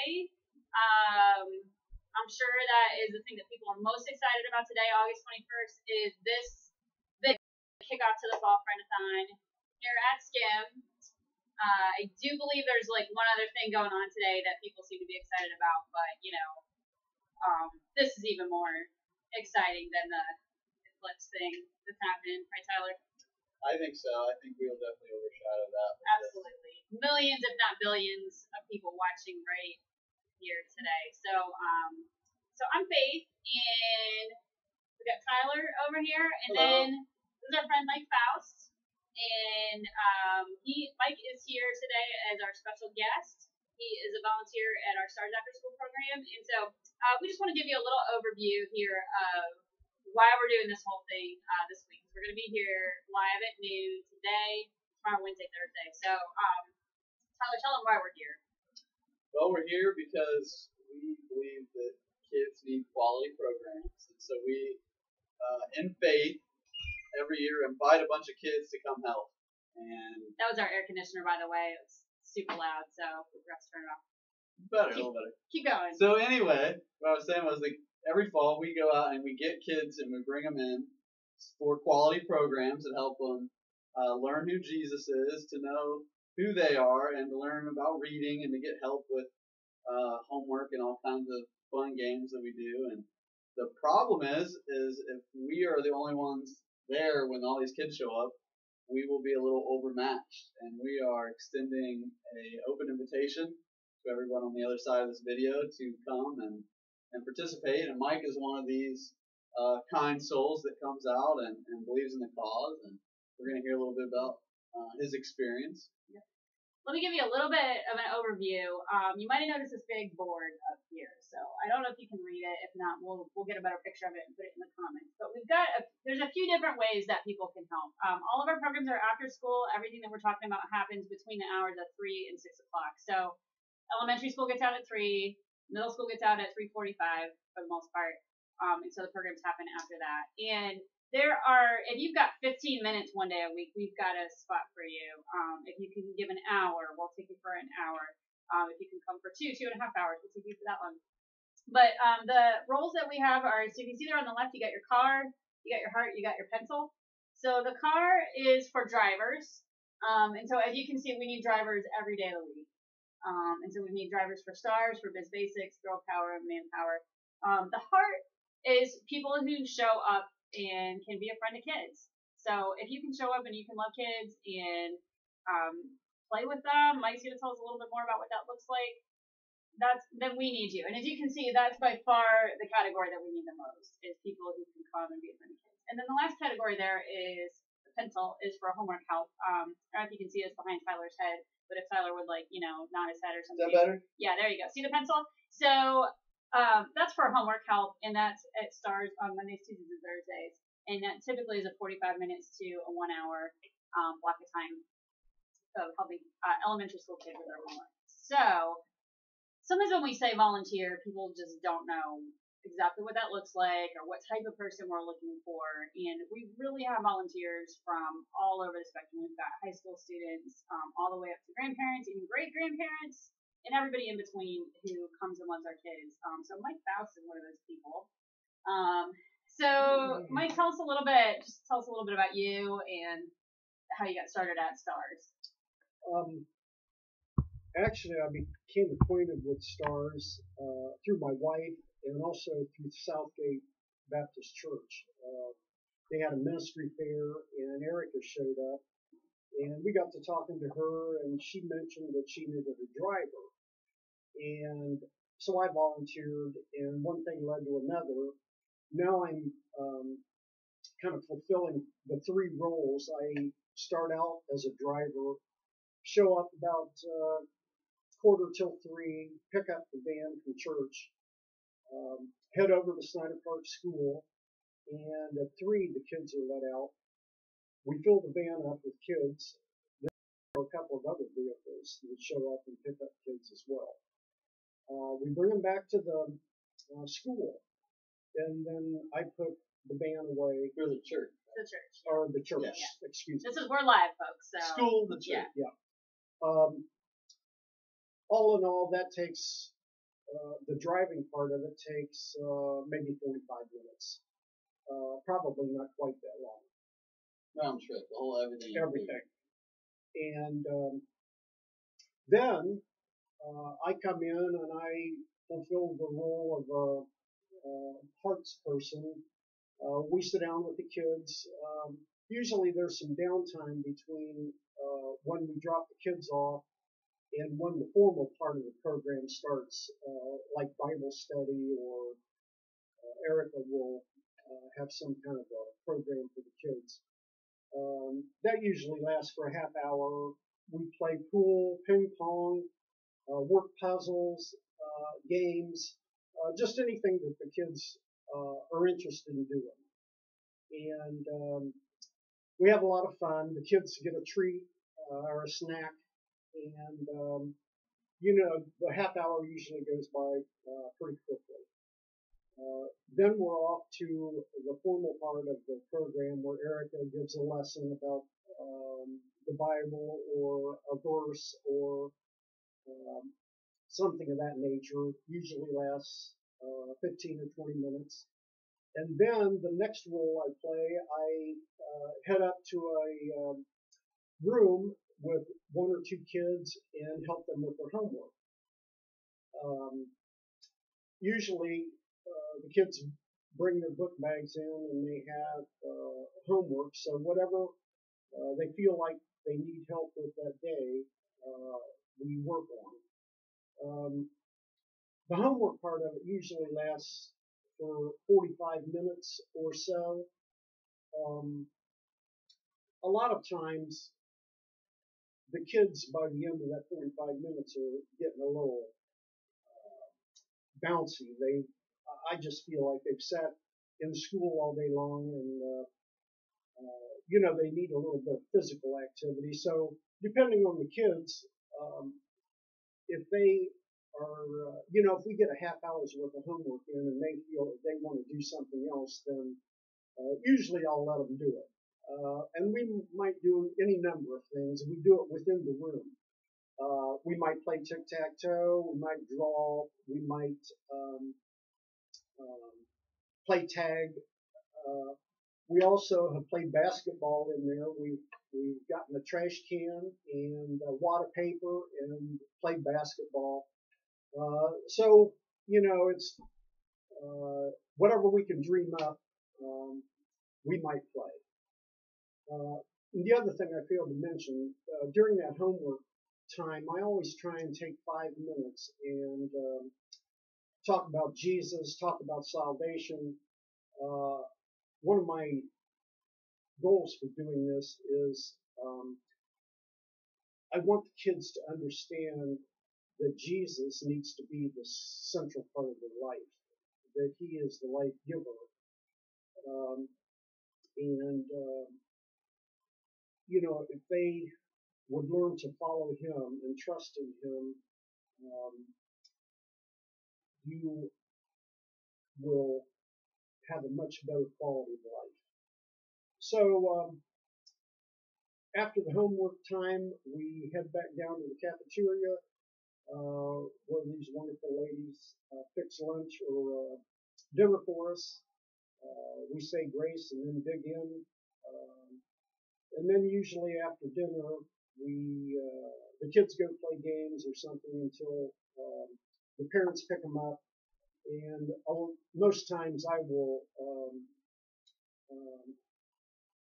today, I'm sure that is the thing that people are most excited about today, August 21st, is this big kickoff to the Fall Friendathon here at Skim. I do believe there's like one other thing going on today that people seem to be excited about, but this is even more exciting than the Eclipse thing that's happening, right, Tyler? I think so. I think we'll definitely overshadow that. Absolutely. Millions, if not billions, of people watching right here today. So I'm Faith, and we got Tyler over here, and Hello. then this is our friend Mike Faust, and Mike is here today as our special guest. He is a volunteer at our Stars After School program, and so we just want to give you a little overview here of why we're doing this whole thing this week. We're going to be here live at noon today, tomorrow, Wednesday, Thursday. So, Tyler, tell them why we're here. Well, we're here because we believe that kids need quality programs. And so we, in faith, every year invite a bunch of kids to come help. And that was our air conditioner, by the way. It was super loud, so we forgot to turn it off. Better, a little better. Keep going. So anyway, what I was saying was like every fall we go out and we get kids and we bring them in for quality programs that help them learn who Jesus is, to know who they are, and to learn about reading, and to get help with homework and all kinds of fun games that we do. And the problem is if we are the only ones there when all these kids show up, we will be a little overmatched. And we are extending an open invitation to everyone on the other side of this video to come and participate. And Mike is one of these kind souls that comes out and believes in the cause. And we're going to hear a little bit about his experience. Let me give you a little bit of an overview. You might have noticed this big board up here. So I don't know if you can read it. If not, we'll get a better picture of it and put it in the comments. But there's a few different ways that people can help. All of our programs are after school. Everything that we're talking about happens between the hours of 3 and 6 o'clock. So elementary school gets out at 3. Middle school gets out at 3:45 for the most part. And so the programs happen after that. And if you've got 15 minutes one day a week, we've got a spot for you. If you can give an hour, we'll take you for an hour. If you can come for 2.5 hours, we'll take you for that one. But the roles that we have are, so you can see there on the left, you got your card, you got your heart, you got your pencil. So the car is for drivers. And so as you can see, we need drivers every day of the week. And so we need drivers for STARS, for Biz Basics, Girl Power, and Manpower. The heart is people who show up and can be a friend to kids. So if you can show up and you can love kids and play with them, Mike's going to tell us a little bit more about what that looks like. Then we need you. And as you can see, that's by far the category that we need the most, is people who can come and be a friend to kids. And then the last category there is the pencil, is for homework help. I don't know if you can see this behind Tyler's head, but if Tyler would nod his head or something. Is that better? Yeah, there you go. See the pencil? So that's for homework help, and that's at STARS on Mondays, Tuesdays, and Thursdays. And that typically is a 45 minutes to a 1 hour block of time of helping elementary school kids with their homework. So sometimes when we say volunteer, people just don't know exactly what that looks like or what type of person we're looking for. And we really have volunteers from all over the spectrum. We've got high school students all the way up to grandparents, even great-grandparents, and everybody in between who comes and loves our kids. So Mike Faust is one of those people. So Mike, tell us a little bit about you and how you got started at STARS. Actually, I became acquainted with STARS through my wife and also through Southgate Baptist Church. They had a ministry fair, and Erica showed up, and we got to talking to her, and she mentioned that she needed a driver. And so I volunteered, and one thing led to another. Now I'm kind of fulfilling the 3 roles. I start out as a driver, show up about 2:45, pick up the van from church, head over to Snyder Park School, and at 3 the kids are let out. We fill the van up with kids. There are a couple of other vehicles that show up and pick up kids as well. We bring them back to the school, and then I put the van away. For the church. The church. Or the church, Yeah. excuse me. We're live, folks. So. School, the church. Yeah. All in all, that takes the driving part of it takes maybe 45 minutes. Probably not quite that long. Round trip, the whole everything. Everything. And then I come in and I fulfill the role of a hearts person. We sit down with the kids. Usually there's some downtime between when we drop the kids off and when the formal part of the program starts, like Bible study, or Erica will have some kind of a program for the kids. That usually lasts for a half hour. We play pool, ping pong, work puzzles, games, just anything that the kids are interested in doing. And we have a lot of fun. The kids get a treat or a snack, and the half hour usually goes by pretty quickly. Then we're off to the formal part of the program where Erica gives a lesson about the Bible or a verse or something of that nature. Usually lasts 15 or 20 minutes. And then the next role I play, I head up to a room with one or two kids and help them with their homework. Usually the kids bring their book bags in and they have homework, so whatever they feel like they need help with that day, we work on. The homework part of it usually lasts for 45 minutes or so. A lot of times the kids, by the end of that 45 minutes, are getting a little bouncy. I just feel like they've sat in school all day long, and they need a little bit of physical activity. So depending on the kids, if they are, if we get a half hour's worth of homework in and they feel that they want to do something else, then usually I'll let them do it. And we might do any number of things. We do it within the room. We might play tic-tac-toe, we might draw, we might play tag. We also have played basketball in there. We've gotten a trash can and water paper and played basketball. So it's whatever we can dream up, we might play. And the other thing I failed to mention, during that homework time, I always try and take 5 minutes and talk about Jesus, talk about salvation. One of my goals for doing this is I want the kids to understand that Jesus needs to be the central part of their life, that he is the life giver. If they would learn to follow him and trust in him, you will have a much better quality of life. So after the homework time, we head back down to the cafeteria where these wonderful ladies fix lunch or dinner for us. We say grace and then dig in. And then usually after dinner, the kids go play games or something until the parents pick them up. And most times I will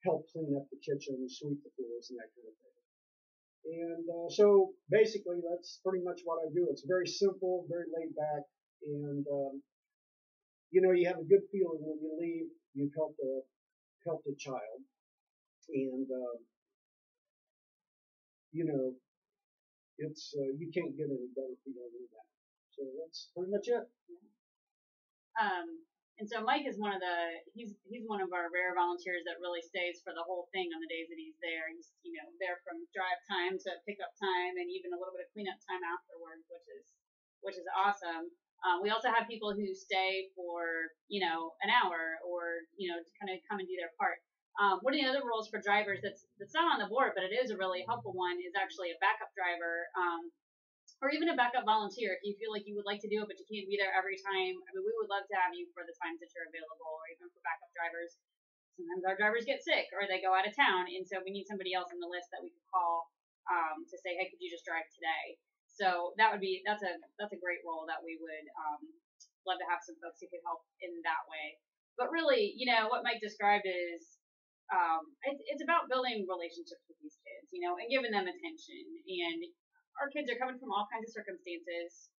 help clean up the kitchen, sweep the floors, and that kind of thing. And so basically that's pretty much what I do. It's very simple, very laid back, and you have a good feeling when you leave. You've helped a child, and it's you can't get any better feeling than that. So that's pretty much it. And so Mike is he's one of our rare volunteers that really stays for the whole thing on the days that he's there. He's there from drive time to pickup time and even a little bit of cleanup time afterwards, which is awesome. We also have people who stay for an hour or to kind of come and do their part. One of the other roles for drivers that's not on the board, but it is a really helpful one, is actually a backup driver. or even a backup volunteer if you feel like you would like to do it, but you can't be there every time. I mean, we would love to have you for the times that you're available, or even for backup drivers. Sometimes our drivers get sick or they go out of town, and so we need somebody else on the list that we could call to say, hey, could you just drive today? So that's a great role that we would love to have some folks who could help in that way. But really, what Mike described is it's about building relationships with these kids, and giving them attention. And our kids are coming from all kinds of circumstances,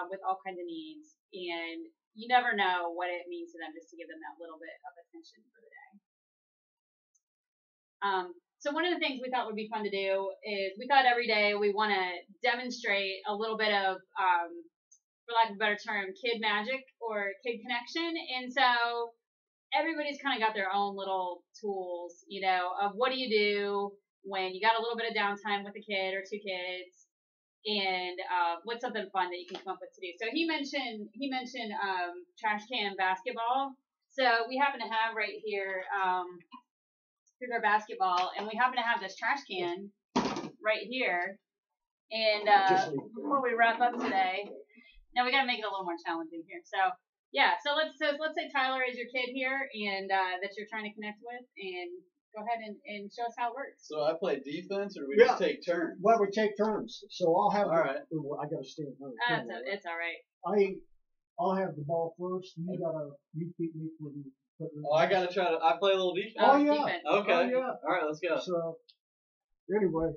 with all kinds of needs, and you never know what it means to them just to give them that little bit of attention for the day. So one of the things we thought would be fun to do is we thought every day we want to demonstrate a little bit of, for lack of a better term, kid magic or kid connection. And so everybody's kind of got their own little tools, of what do you do when you got a little bit of downtime with a kid or two kids, and what's something fun that you can come up with to do. So he mentioned trash can basketball. So we happen to have right here, here's our basketball, and we happen to have this trash can right here. And before we wrap up today, now we got to make it a little more challenging here. So yeah, so let's say Tyler is your kid here, and that you're trying to connect with, and go ahead and show us how it works. So I play defense, or do we just take turns? Well, we take turns. So I'll have. All right. I gotta stand up. It's all right. I'll have the ball first. You beat me for the. I gotta try to. I play a little defense. Oh yeah. Defense. Okay. Oh, yeah. All right, let's go. So anyway.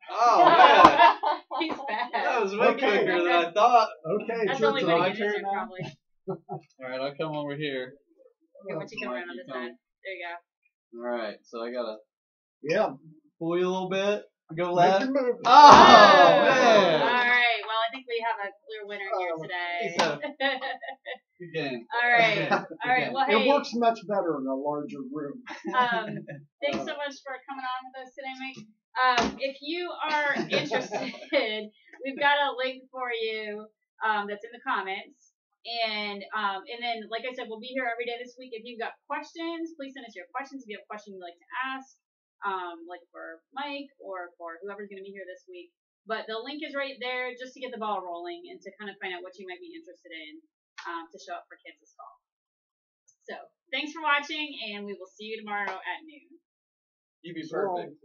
Oh man, He's fast. that was way quicker than I thought. Okay. That's it's the your only turn. way to get it, probably. All right, I'll come over here. Okay, once you come around on this side. There you go. All right, so I gotta Yeah. pull you a little bit. Go Make left. your move. Oh All man. right. Well, I think we have a clear winner here today. Good game. All right. All right. Well, hey. It works much better in a larger room. Thanks so much for coming on with us today, Mike. If you are interested, we've got a link for you that's in the comments. And then, like I said, we'll be here every day this week. If you've got questions, please send us your questions. If you have a question you'd like to ask, like for Mike or for whoever's going to be here this week. But the link is right there just to get the ball rolling and to kind of find out what you might be interested in to show up for kids this fall. So thanks for watching, and we will see you tomorrow at noon. You be perfect.